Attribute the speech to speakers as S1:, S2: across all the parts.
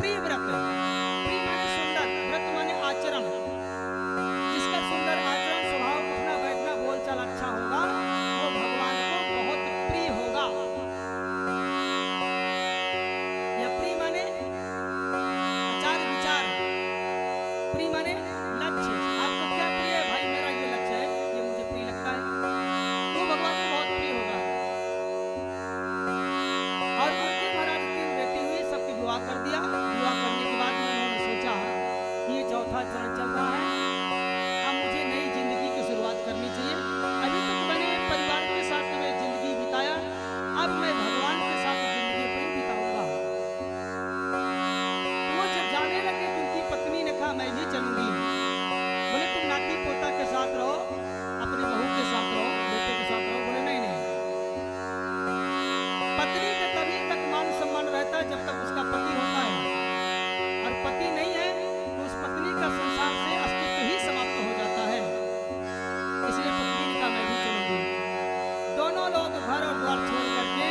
S1: प्रिय व्रत। प्रिय माने सुंदर, व्रत माने आचरण। जिसका सुंदर आचरण, स्वभाव, उठना बैठना, बोलचाल अच्छा होगा वो भगवान को बहुत प्रिय होगा। या प्रिय माने आचार विचार, प्रिय माने लक्ष्य। आपको क्या प्रिय है? भाई मेरा ये लक्ष्य है, ये मुझे प्रिय लगता है, तो भगवान को बहुत प्रिय होगा। और उनके महाराज 3 बेटी हुई, सबके विवाह कर दिया। विवाह करने के बाद में उन्होंने सोचा कि ये चौथा चरण चल रहा है, अब मुझे नई जिंदगी की शुरुआत करनी चाहिए। अभी तक मैंने परिवार के साथ में जिंदगी बिताया, अब मैं भगवान के साथ जिंदगी अपनी बिताऊंगा। वो जब जाने लगे तो उनकी पत्नी ने कहा मैं भी चलूंगी। बोले तुम नाती पोता के साथ रहो, अपनी बहू के साथ रहो, बेटे के साथ रहो। बोले नहीं नहीं, पत्नी का तभी तक मान सम्मान रहता है जब तक उसका पति होता है, और पति नहीं है तो उस पत्नी का संसार से अस्तित्व ही समाप्त हो जाता है। इसलिए पत्नी ने कहा मैं भी चलूंगी। दोनों लोग घर और द्वार छोड़ करके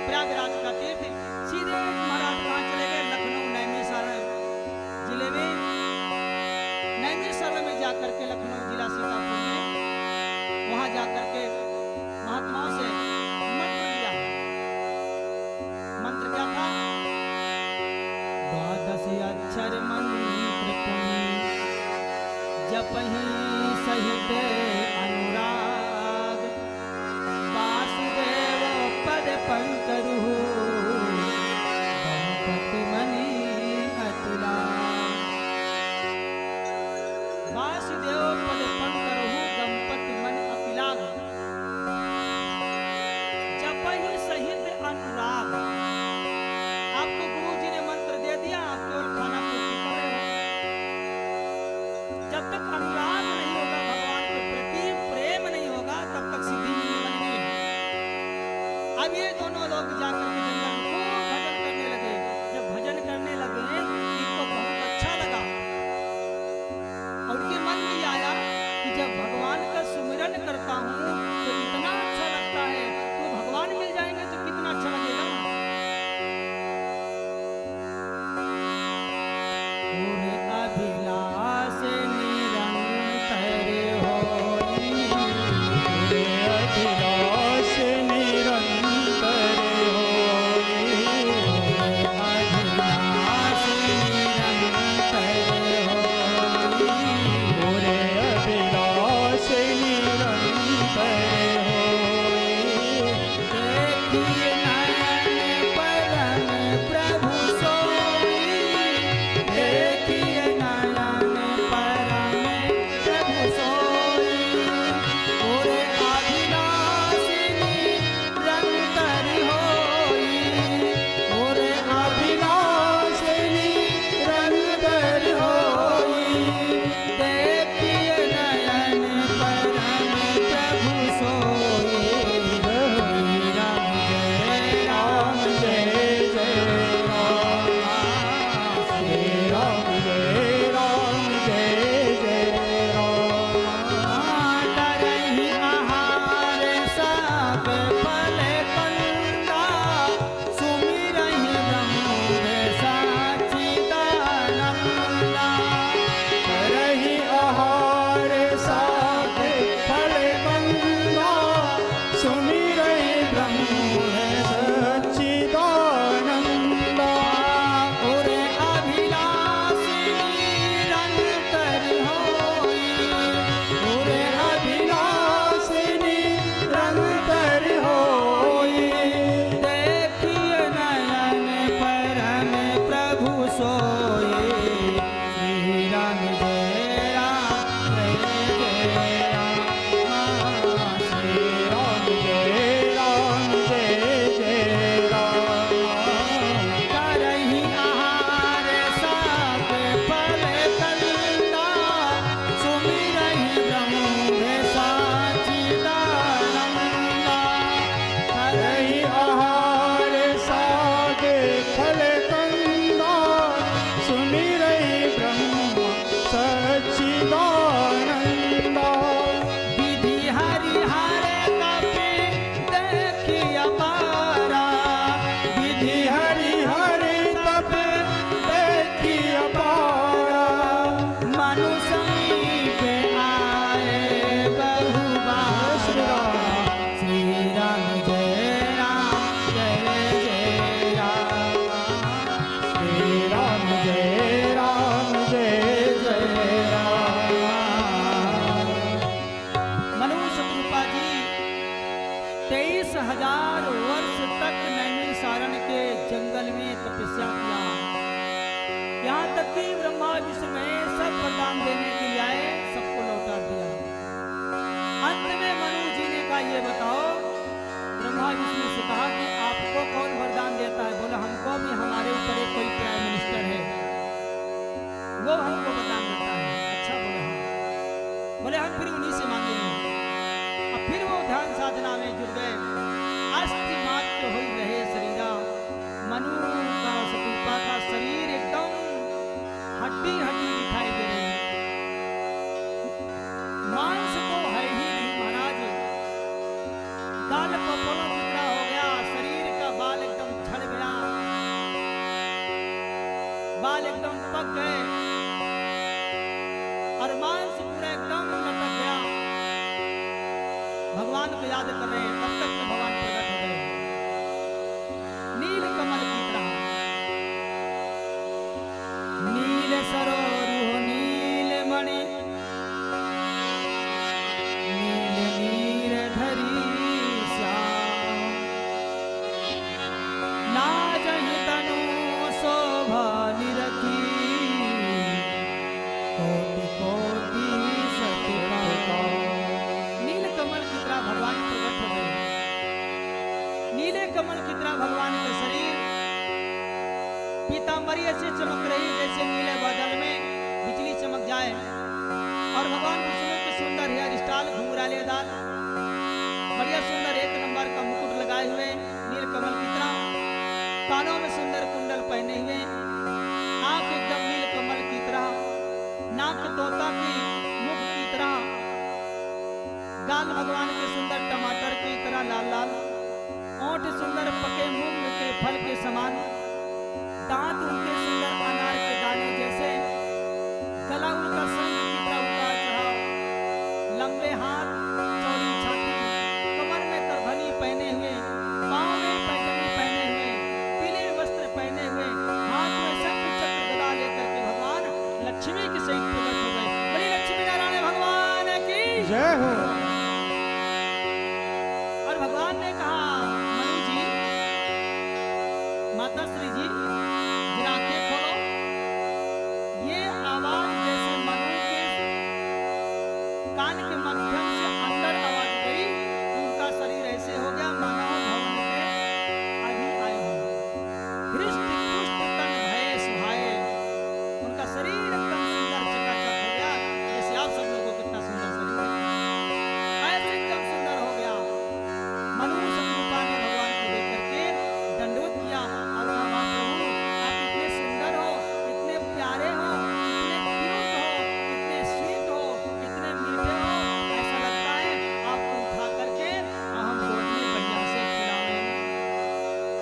S1: प्रयागराज का तीर्थ सीधे महाराज कहाँ चले गए? लखनऊ नैमिषारण्य जिले में, नैमिषारण्य में जाकर के, लखनऊ जिला सीतापुर में, वहां जाकर के महात्माओं से मंत्र लिया। मंत्र क्या था? 12 अक्षर मंत्र पुनि जपहि सहित अनुराग, वासुदेव पद पंकरु गणपति मणि अतुलाग। वासुदेव पद पंकरु गणपति मणि अतुलाग, जपहि सहित अनुराग। आपको गुरुजी ने मंत्र दे दिया, आप केवल खाना पूर्ति कर रहे हो। जब तक अनुराग नहीं होगा भगवान के प्रति, प्रेम नहीं होगा, तब तक सिद्धि मिलने वाली नहीं है। अब ये दोनों लोग जाकर के जंगल में खूब भजन करने लगे। जब भजन करने लगे इनको बहुत अच्छा लगा, और उनके मन में आया कि जब भगवान का सुमिरन करता हूँ तो इतना अच्छा लगता है, तो भगवान मिल जाएंगे तो कितना अच्छा लगेगा। पूरे अभिलाष निरंतर होई, पूरे अभिलाष निरंतर होई, अभिलाष निरंतर होई,
S2: पूरे अभिलाष निरंतर होई।
S1: देखिए नयन परम प्रभु सोई, देखिए नयन परम प्रभु सोई, पूरे अभिलाष निरंतर होई, पूरे अभिलाष निरंतर होई, देखिए नयन परम प्रभु सोई। हरि राम जय 10,000 वर्ष तक नैमिषारण्य के जंगल में तपस्या किया। यहाँ तक कि ब्रह्मा विष्णु महेश सब वरदान देने के लिए आए, सबको लौटा दिया। अंत में मनु जी ने कहा ये बताओ, ब्रह्मा विष्णु से कहा कि आपको कौन वरदान देता है? बोला हमको भी, हमारे ऊपर एक कोई प्राइम मिनिस्टर है, वो हमको वरदान देता है। अच्छा, बोला हाँ। बोले हम फिर उन्हीं से मांगेंगे। अब फिर वो ध्यान साधना में जुड़ गए। अस्थि मात्र हो रहे शरीरा, मनु का सतूपा का शरीर एकदम हड्डी हड्डी दिखाई दे रही है, मांस तो है ही नहीं महाराज। गाल पपोला टुकड़ा हो गया, शरीर का बाल एकदम झड़ गया, बाल एकदम पक गए और मांस पूरा एकदम लटक गया। भगवान को याद कर रहे हैं, तब तक तो भगवान प्रकट हो गए नील कमल की तरह। नील सरोरुह नील मणि, नील नीर धरी श्याम, लाजहि तनु शोभा निरखी, कोटि कोटि सतका। नील कमल की तरह भगवान प्रकट हो गए। नीले कमल की तरह भगवान का शरीर पीतांबरी से चमक रही, जैसे नीले बादल में बिजली चमक जाए। और भगवान विष्णु के सुंदर हेयर स्टाइल, घुंघराले दाल, बढ़िया सुंदर एक नंबर का मुकुट लगाए हुए नील कमल की तरह, कानों में सुंदर कुंडल पहने हुए, आंख एकदम नील कमल की तरह, नाक तोता की, मुख की तरह, गाल भगवान के सुंदर टमाटर की तरह लाल लाल, ओंठ सुंदर पके मूंग के फल के समान, दांत उनके सुंदर अनार के दाने जैसे, गला उनका शंख की तरह उतार चढ़ाव, लंबे हाथ, चौड़ी छाती, कमर में करधनी पहने हुए, पांव में पैजनी पहने हुए, पीले वस्त्र पहने हुए, हाथ में शंख चक्र गदा लेकर के भगवान लक्ष्मी के सहित प्रकट हो गए। बड़ी लक्ष्मी नारायण भगवान की
S2: जय हो।
S1: और भगवान ने कहा मनु जी, माता श्री जी जरा आंखें खोलो। ये आवाज जैसे मनु के कान के माध्यम से अंदर आवाज गई, उनका शरीर ऐसे हो गया मानो भवन के अभी आए हो। हृष्ट पुष्ट तन भय सुहाए, उनका शरीर एकदम सुंदर चकाचक हो गया, जैसे आप सब लोगों को कितना सुंदर शरीर है, ऐसे एकदम सुंदर हो गया। मनु सतरूपा ने भगवान को देख करके दंडवत किया और कहा प्रभु आप इतने सुंदर हो, इतने प्यारे हो, इतने क्यूट हो, इतने स्वीट हो, इतने मीठे हो, ऐसा लगता है आपको उठा करके हम गोद में बढ़िया से खिलाएं,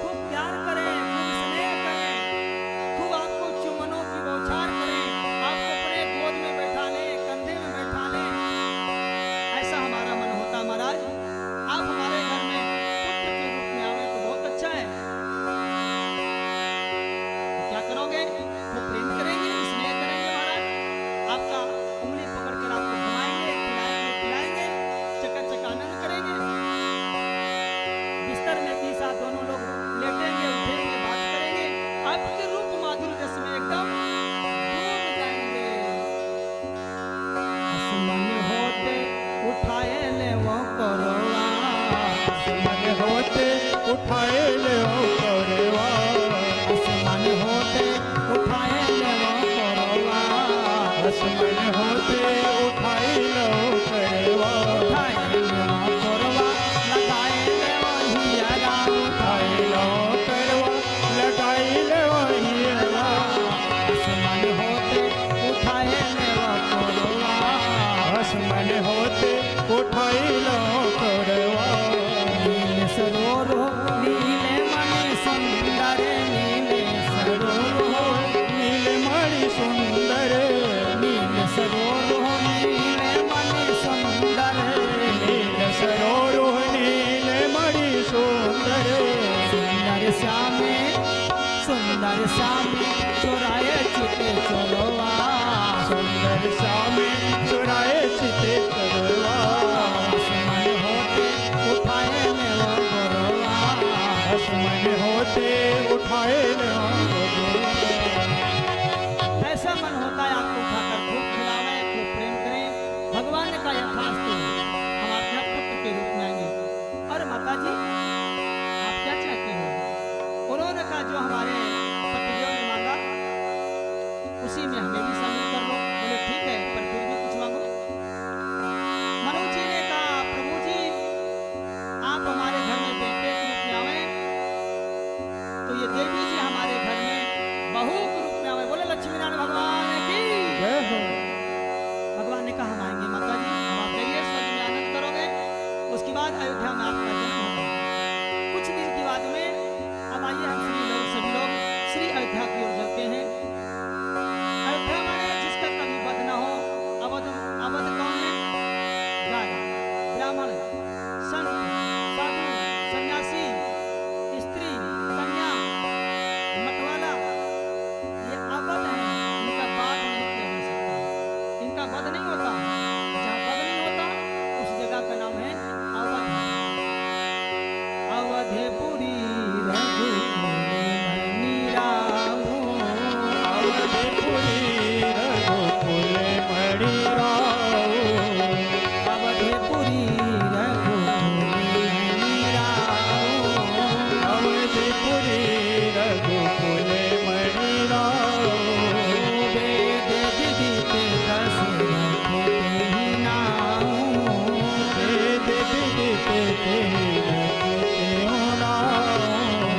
S1: खूब प्यार करें, खूब स्नेह करें, खूब आपको चुम्बनों की बौछार करें, आपको अपने गोद में बैठा लें, कंधे में बैठा लें। ऐसा हमारा मन होता महाराज। आप हमारे घर में पुत्र के रूप में आवे तो बहुत अच्छा है। क्या करोगे? खूब प्रेम करेंगे, स्नेह करेंगे महाराज, आपका उंगली पकड़कर आपको घुमाएंगे, खिलाएंगे, पिलाएंगे, चकाचक आनंद करेंगे। बिस्तर में भी साथ दोनों लोग लेटेंगे, उठेंगे, बात करेंगे, आपके रूप माधुर्य रस में एकदम डूब जाएंगे। आसमान होते उठाए ले वो करवा,
S2: आसमान होते उठाए ले ओ करवा,
S1: आसमान होते उठाए ले वो करवा,
S2: आसमान होते उठाए ले ओ करवा,
S1: उठाए ले वो करवा, लगाए ले वो हियरा,
S2: उठाए ले ओ करवा, लगाई ले ओ हियरा।
S1: आसमान होते उठाए ले वो करवा,
S2: आसमान होते उठाए ले ओ करवा,
S1: नील सरोवर नीले मणि सुंदर, नीले सरोवर
S2: नीलमणि सुंदर,
S1: नील सरोवर नीले मणि सुंदर,
S2: नील सरोवर नीलमणि सुंदर,
S1: सुंदर श्यामे चोराए चिते चोरवा,
S2: सुंदर श्यामे चुराए चिते करवा।
S1: आसमान होते उठाए ले वो जी आप क्या चाहते हो? उन्होंने कहा जो हमारे पतिदेव ने मांगा उसी में हमें भी शामिल कर लो। बोले ठीक है, पर फिर भी कुछ मांगो। मनोज जी ने कहा प्रभु जी आप हमारे घर में बेटे के रूप में आवे तो ये देवी जी हमारे घर में बहू के रूप में आवे। बोले लक्ष्मी नारायण भगवान की
S2: जय हो।
S1: भगवान ने कहा हम आएंगे माता जी, अब आप जाइए स्वर्ग में आनंद करोगे, उसके बाद अयोध्या में आपका जन्म होगा। कुछ दिन के बाद में अब आइए हम सभी लोग श्री अयोध्या की ओर चलते हैं। अयोध्या माने जिसका कभी वध न हो। अवध अवध कौन है? गाय, ब्राह्मण, संत, साधु, सन्यासी, स्त्री, कन्या, मतवाला, ये अवध है। इनका बात नहीं किया जा सकता, इनका वध नहीं होता। जहाँ वध नहीं होता उस जगह का नाम है अवध। अवधपुरी
S2: अवधपुरी रघुकुल मणि राऊ।
S1: अवधपुरी रघुकुल राऊ।
S2: अवधपुरी रघुकुल मणि राऊ।
S1: वेद विदित दशरथ तेहि नाऊ।
S2: वेद विदित तेहि नाऊ।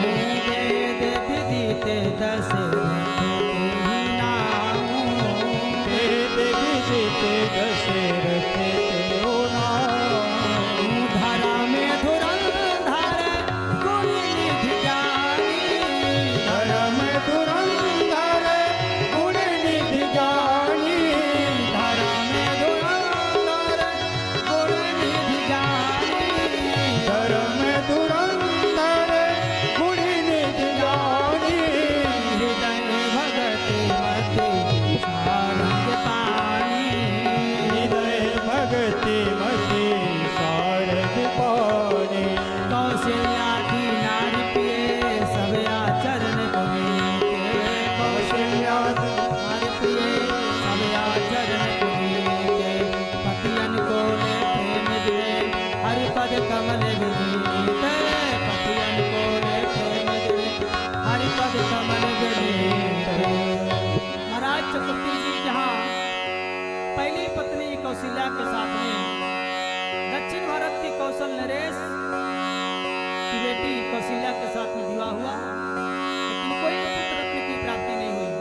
S1: वेद विदित दशरथ तेहि नाऊ।
S2: वेद विदित दशरथ तेहि नाऊ।
S1: धरा में धुरंधर गुण निधि जानी।
S2: धर्म धुरंधर गुण निधि जानी।
S1: धरा में धुरंधर गुण निधि जानी।
S2: धर्म धुरंधर गुण निधि जानी।
S1: हृदय भगति मति सारंग पानी।
S2: हृदय भगति मति सारद पानी।
S1: कौशल्या की नारी पिए सब आचरण पुनीते। कौशल्या की नारी पिए सब आचरण पुनीते। पतियन को ले प्रेम दिए हरिपद कमल विनीते। पतियन को ले प्रेम दिए हरिपद कमल विनीते। महाराज चक्रवर्ती जी जहाँ पहली पत्नी कौशल्या के साथ में दक्षिण भारत की कौशल नरेश की बेटी कौशल्या के साथ में विवाह हुआ, लेकिन कोई पुत्र रत्न की प्राप्ति नहीं हुई।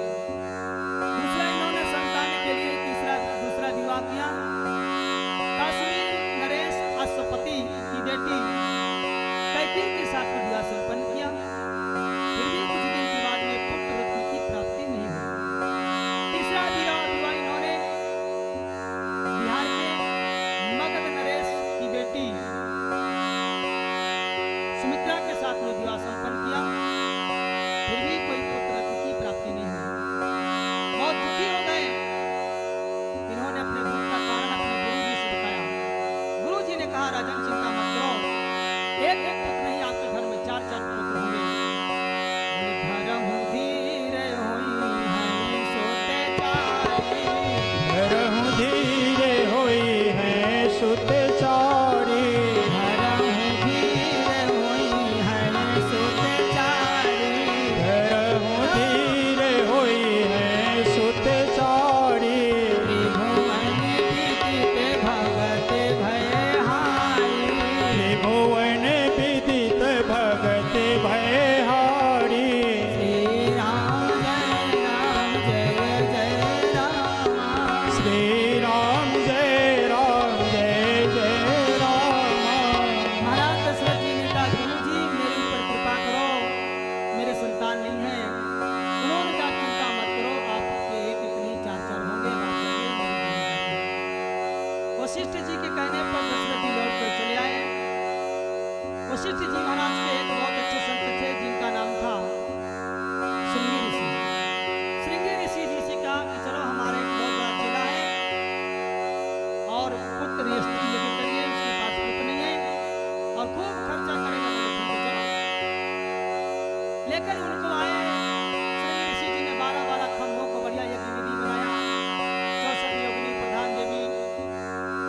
S1: दूसरा इन्होंने संतान के लिए दूसरा विवाह किया। काश्मीर नरेश अश्वपति की बेटी कैकेयी के साथ में विवाह संपन्न किया। फिर भी कुछ दिन के बाद में पुत्र रत्न की प्राप्ति नहीं हुई। तीसरा विवाह इन्होंने बिहार के मगध नरेश की बेटी सुमित्रा के साथ में विवाह संपन्न किया। फिर भी कोई पुत्र रत्न की प्राप्ति नहीं हुई। बहुत दुखी हो गए। इन्होंने अपने दुख का कारण अपने गुरु जी से बताया। गुरु जी ने कहा राजन चिंता मत करो, एक एक पुत्र नहीं आपके घर में चार चार पुत्र होंगे। धरहु धीर होई हैं सोते चारी।
S2: धरहु धीरे होई है सुत चारी।
S1: धरहु धीर होई हैं सोते चारी।
S2: धरहु धीरे होई है सुत चारी।
S1: त्रिभुवन विदित भगत भय हारी।
S2: त्रिभुवन विदित भगत भयहारी।
S1: श्री राम जय राम जय जय राम।
S2: श्री राम जय राम जय जय राम।
S1: महाराज दशरथ जी ने कहा गुरु जी मेरे ऊपर कृपा करो, मेरे संतान नहीं है। उन्होंने कहा चिंता मत करो, आपके एक एक नहीं चार चार होंगे। आप जाइए, मेरी जिम्मेदारी है। वशिष्ठ जी के कहने पर दशरथ जी लौट कर चले आए। वशिष्ठ जी महाराज के एक बहुत अच्छे संत थे जिनका नाम था श्रृंगी ऋषि। श्रृंगी ऋषि जी से कहा कि चलो हमारे एक बहुत बड़ा चेला है और पुत्र यष्टि लेके करिए, उसके पास पुत्र नहीं है और खूब खर्चा करेगा। बोले ठीक है चलो। लेकर उनको आए। श्रृंगी ऋषि जी ने 12 खम्भों को बढ़िया यज्ञ विधि बनाया। 64 योगिनी प्रधान देवी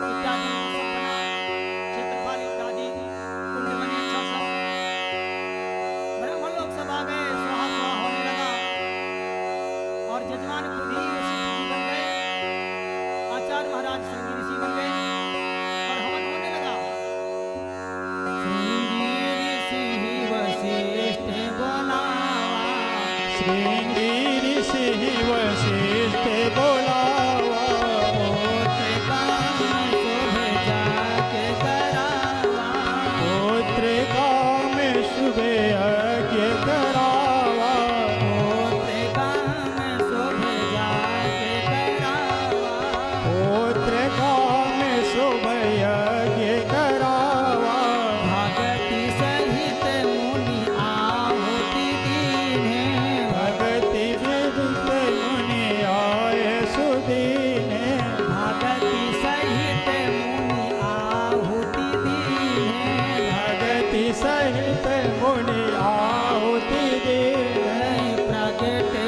S1: इत्यादि सब बना, क्षेत्रफल इत्यादि कुंड बने, 66
S2: श्रृंगी ऋषि वशिष्ठ बोलावा,
S1: पुत्र काम शुभ जाके करावा,
S2: पुत्र काम शुभ यज्ञ करावा,
S1: पुत्र काम शुभ जाके करावा,
S2: पुत्र काम शुभ यज्ञ करावा,
S1: भगति सहित मुनि आहुति दीने,
S2: भगति विदित मुनि आए सुदीने,
S1: भगति सहित मुनि आहुति दीने,
S2: भगति सहित मुनि आहुति दीने,
S1: प्रगटे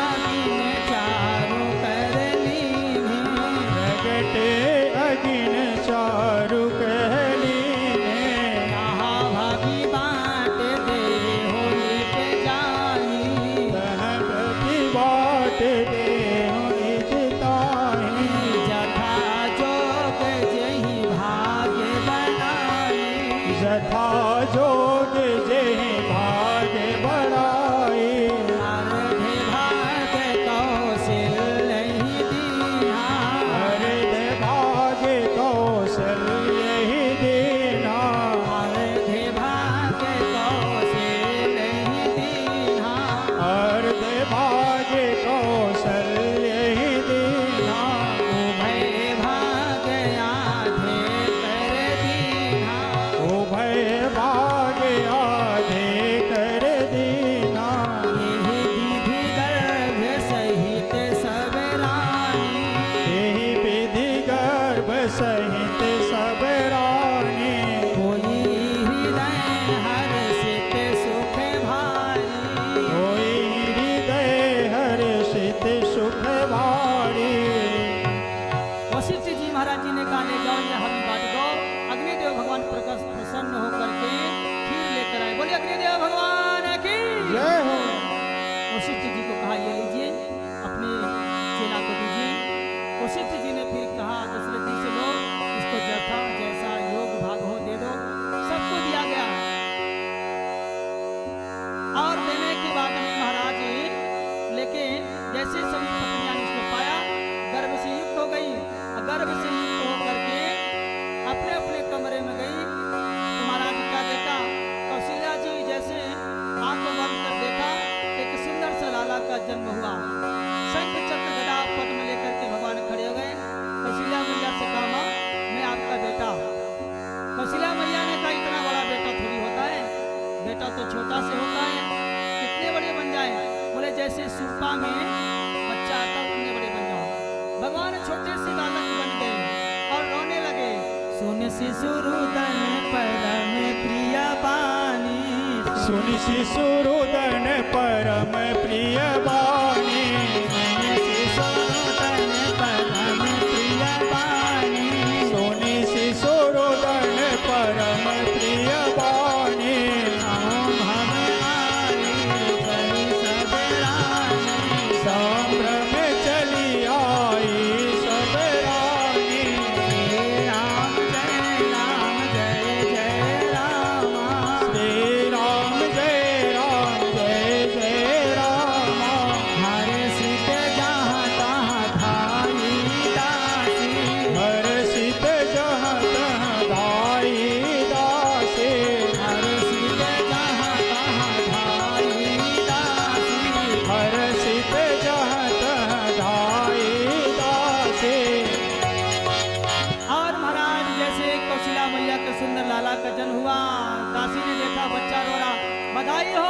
S1: अग्नि चारु कर लीने,
S2: प्रगटे अगिन चारु कहलीने,
S1: यहाँ भाभी बाट दे हो लेके जाई,
S2: तह प्रति बाट देहु निज ताहि,
S1: जथा जोग जही भाग्य बनाई,
S2: यथा जोग जेहि भाग्य बढ़ाई,
S1: अर्धे भाग्य कौशल ही दीना,
S2: हरिद भाग्य कौशल्य ही दीना,
S1: अर्धे भाग्य कौशल ही दीना,
S2: अर्ध भाग्य कौशल्य ही दीना,
S1: उभय भाग्य आधे कर दीना,
S2: उभय भाग्य आधे कर दीना,
S1: यही विधि गर्भ सहित सब रानी,
S2: यही विधि गर्भ सहित सब रानी,
S1: कोई हृदय हर्षित सुख भारी,
S2: कोई हृदय हर्षित सुख भारी,
S1: वशिष्ठ जी महाराज जी ने कहा ले जाओ ये हवन बांट दो। अग्निदेव भगवान प्रसन्न होकर के खीर लेकर आए। बोले अग्निदेव भगवान की
S2: जय हो।
S1: वशिष्ठ जी को कहा ये लीजिए अपने चेला को दीजिए। वशिष्ठ जी ने फिर कहा दशरथ जी से लो इसको जथा जैसा योग भाग हो दे दो। सबको दिया गया और देने के बाद में महाराज लेकिन जैसे सभी पत्नियां ने इसको पाया गर्भ से युक्त हो गई। गर्भ से युक्त होकर के अपने अपने कमरे में गई तो महाराज क्या देखा कौशल्या जी जैसे आंख बंद कर देखा एक सुंदर सा लाला का जन्म हुआ। शंख चक्र गदा पद्म लेकर के भगवान खड़े हो गए। कौशल्या मैया से कहा मां मैं आपका बेटा हूं। कौशल्या मैया ने कहा इतना बड़ा बेटा थोड़ी होता है, बेटा तो छोटा से होता है, कितने बड़े बन जाए। बोले जैसे सूपा में बच्चा आता उतने बड़े बन जाओ। भगवान छोटे से बालक बन गए और रोने लगे। सुन शिशुरुदन परम प्रिय बानी,
S2: सुनि शिशुरुदन परम प्रिय बानी,
S1: सुन शिशुरुदन परम प्रिय बानी,
S2: सुनि शिशुरुदन परम प्रिय बानी,
S1: ओम हम आई करी सब रानी,
S2: संभ्रम चली आई सब रानी,
S1: श्री राम जय जय रामा,
S2: श्री राम जय रामा,
S1: हर सिद्ध जहाँ तहाँ धाई दासी,
S2: हर सिद्ध जहाँ तहाँ धाई दासी,
S1: हर सिद्ध जहाँ तहाँ धाई दासी,
S2: हर सिद्ध जहाँ तहाँ धाई दासी।
S1: और महाराज जैसे कौशल्या मैया के सुंदर लाला का जन्म हुआ। दासी ने देखा बच्चा रो रहा, बधाई हो